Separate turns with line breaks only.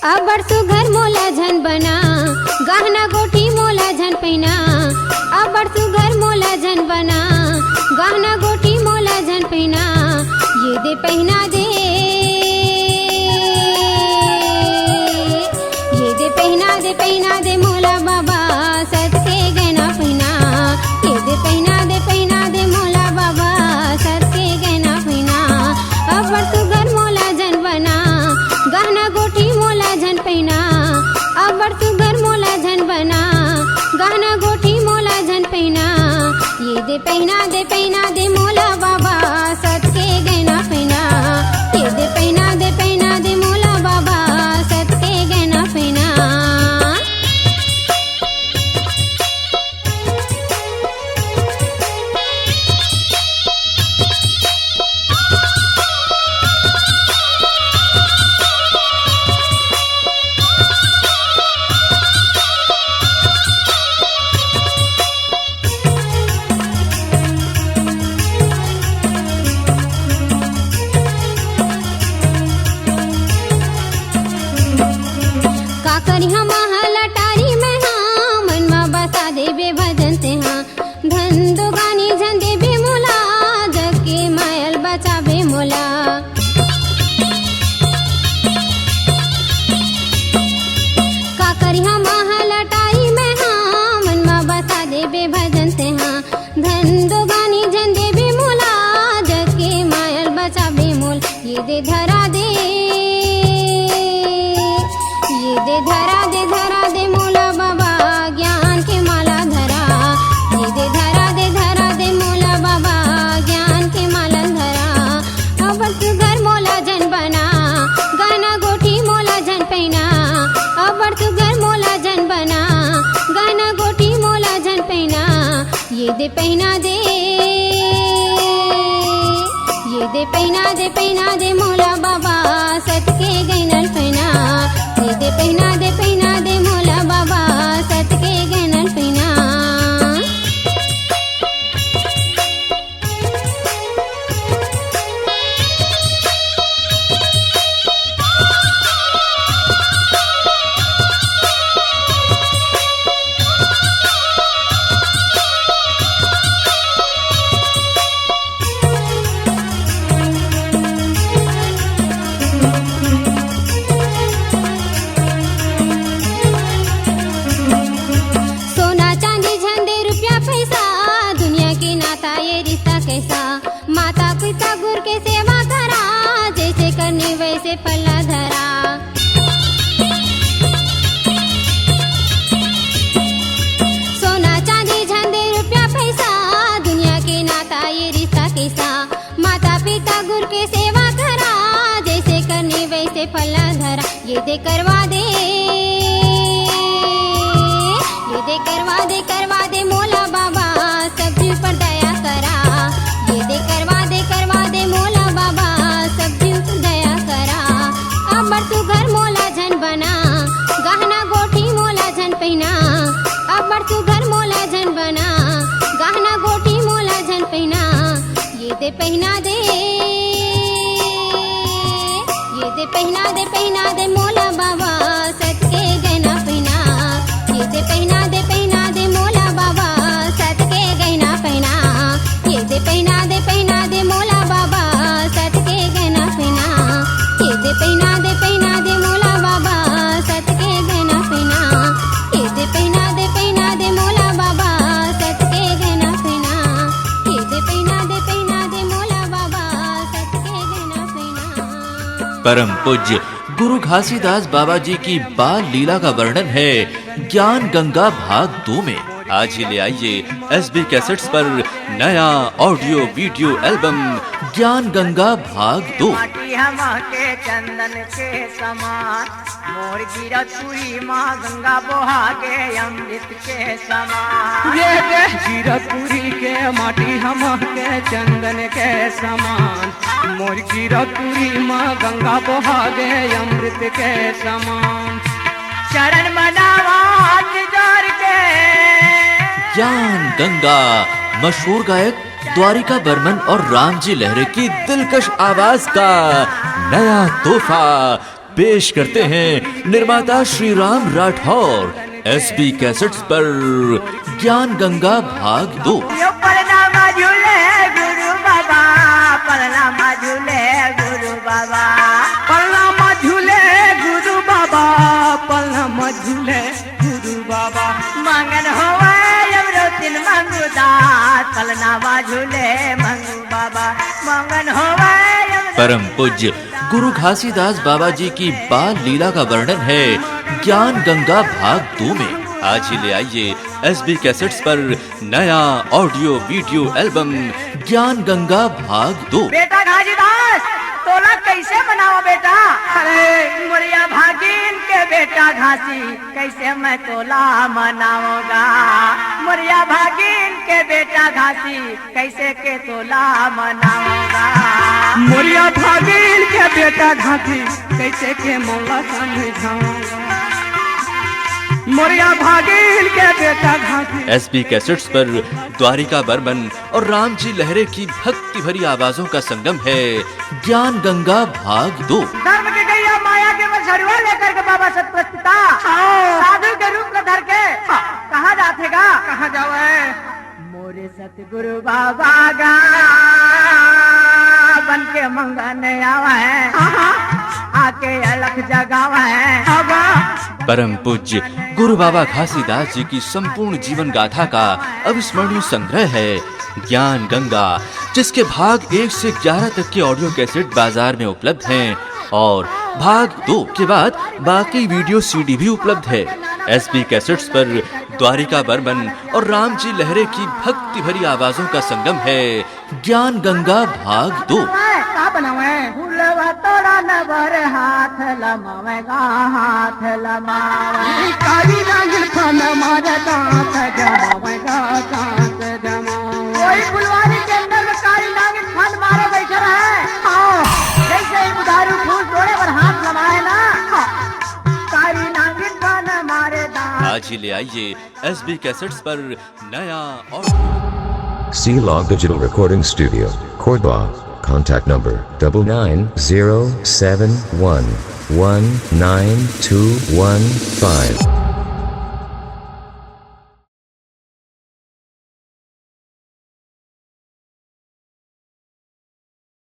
अबर सुघर मोला झन बना, गहना गोटी मोला झन पहिना। अबर सुघर मोला झन बना, गहना गोटी मोला झन पहिना। ये दे पहिना दे, ये दे पहिना दे मोला बाबा सत के गहना पहिना। ये दे पहिना दे मोला बाबा सत के गहना पहिना। अबर सुघर मोला झन बना, गहना गोटी मोला झन पहिना। अबर सुघर मोला झन बना, गहना गोटी मोला झन पहिना। ये दे पहिना दे मोला बाबा सत के गहना पहिना। ये दे पहिना दे मोला बाबा सत के गहना पहिना। करी हम लटारी में हाँ, मन में बसा देबे भजन ते हाँ। धन दो गानी झन देबे मोला, जग के मायल बचाबे मोला। का करी हम लटारी में हाँ, मन में बसा देबे भजन ते हाँ। धन दो गानी झन देबे मोला, जग के मायल बचाबे मोल। ये दे धरा दे, ये दे धरा दे मोला बाबा ज्ञान के माला धरा। ये दे धरा दे मोला बाबा ज्ञान के माला धरा। अबर सुघर मोला झन बना, गहना गोटी मोला झन पहिना। अबर सुघर मोला झन बना, गहना गोटी मोला झन पहिना। ये दे पहिना दे, ये दे पहिना दे मोला बाबा सत के गहना पहिना। ये दे पहिना दे मोला बाबा सत के गहना पहिना। माता पिता गुरु के सेवा करा, जैसे करनी वैसे पल्ला धरा। सोना चांदी झंडे रुपया पैसा, दुनिया के नाता ये रिश्ता कैसा। माता पिता गुरु के सेवा करा, जैसे करनी वैसे पल्ला धरा। ये दे करवा दे, ये दे करवा दे मोला बाबा सब्जी पर दया करा। ये दे करवा दे मोला बाबा सब्जी पर दया करा। अबर सुघर मोला झन बना, गहना गोटी मोला झन पहिना। अबर सुघर मोला झन बना, गहना गोटी मोला झन पहिना। ये दे पहिना दे, ये दे पहिना दे मोला बाबा सत के गहना पहिना। ये दे पहिना दे मोला बाबा सत के गहना पहिना। ये दे पहिना दे मोला बाबा सत के गहना पहिना। ये दे पहिना दे मोला बाबा सत के गहना पहिना। ये दे पहिना दे मोला बाबा सत के गहना पहिना। ये दे पहिना दे मोला बाबा सत के गहना पहिना।
परम पूज्य गुरु घासीदास बाबा जी की बाल लीला का वर्णन है ज्ञान गंगा भाग 2 में। आज ही ले आइए एसबी कैसेट्स पर नया ऑडियो वीडियो एल्बम ज्ञान गंगा भाग 2।
के चंदन के समान मोर गिरत पूरी माँ गंगा बोहा के अमृत के समान।
ये गिरत पूरी के माटी हम के चंदन के समान। मोर गिरत पूरी माँ गंगा बोहा के अमृत के समान।
चरण मनावा हाथ जोड़ के
ज्ञान गंगा मशहूर गायक द्वारिका बर्मन और रामजी लहरे की दिलकश आवाज का नया तोहफा पेश करते हैं निर्माता श्री राम राठौर। एसबी कैसेट्स पर ज्ञान गंगा भाग 2।
यो परनामा झूले गुरु बाबा, परनामा झूले गुरु बाबा,
परनामा झूले गुरु बाबा, परनामा झूले गुरु बाबा।
मंगन होवे यमरो दिन मंगुदास, परनामा झूले मंगू बाबा, मंगन होवे
परम पूज्य गुरु घासीदास बाबा जी की बाल लीला का वर्णन है ज्ञान गंगा भाग 2 में। आज ही ले आइए एसबी कैसेट्स पर नया ऑडियो वीडियो एल्बम ज्ञान गंगा भाग 2।
बेटा घासीदास तोला कैसे मनाओ बेटा? अरे मोरिया भागिन के बेटा घासी, कैसे मैं तोला मनाऊंगा? मोरिया भागिन के बेटा घासी, कैसे के तोला मनाऊंगा?
मोरिया भागिन के बेटा घासी, कैसे के मौला समझाऊंगा? मोरिया भागिन के बेटा घासी।
एसबी कैसेट्स पर द्वारिका बर्मन और राम जी लहरे की भक्ति भरी आवाजों का संगम है ज्ञान गंगा भाग 2।
धर्म के गैया माया के मछरुआ लेकर के बाबा सतप्रस्थिता साधु के रूप में धर के कहाँ जातेगा?
कहाँ जावे?
मोरे सतगुरु बाबा गा बन के मंगन आवा है, आके अलख जगावा है।
परम पूज्य गुरु बाबा घासीदास जी की संपूर्ण जीवन गाथा का अविस्मरणीय संग्रह है ज्ञान गंगा, जिसके भाग 1 से 11 तक के ऑडियो कैसेट बाजार में उपलब्ध हैं और भाग 2 के बाद बाकी वीडियो सीडी भी उपलब्ध है। एसबी कैसेट्स पर द्वारिका बर्मन और राम जी लहरे की भक्ति भरी आवाजों का संगम है ज्ञान गंगा भाग 2।
का बनावे फूलवा तोड़ा नवर हाथ लमावेगा, हाथ लमावे
काली नागिन खान मारे दांत जमावेगा, दांत जमावे।
कोई फुलवारी के अंदर में काली नागिन खान मारे बैठे रहे, जैसे ही उधारू फूल तोड़े पर हाथ लमाए ना, काली नागिन खान मारे दांत।
आज ही ले आइए एसबी कैसेट्स पर नया audio.
C-Log Digital Recording Studio, Cordoba. Contact number 99071192115.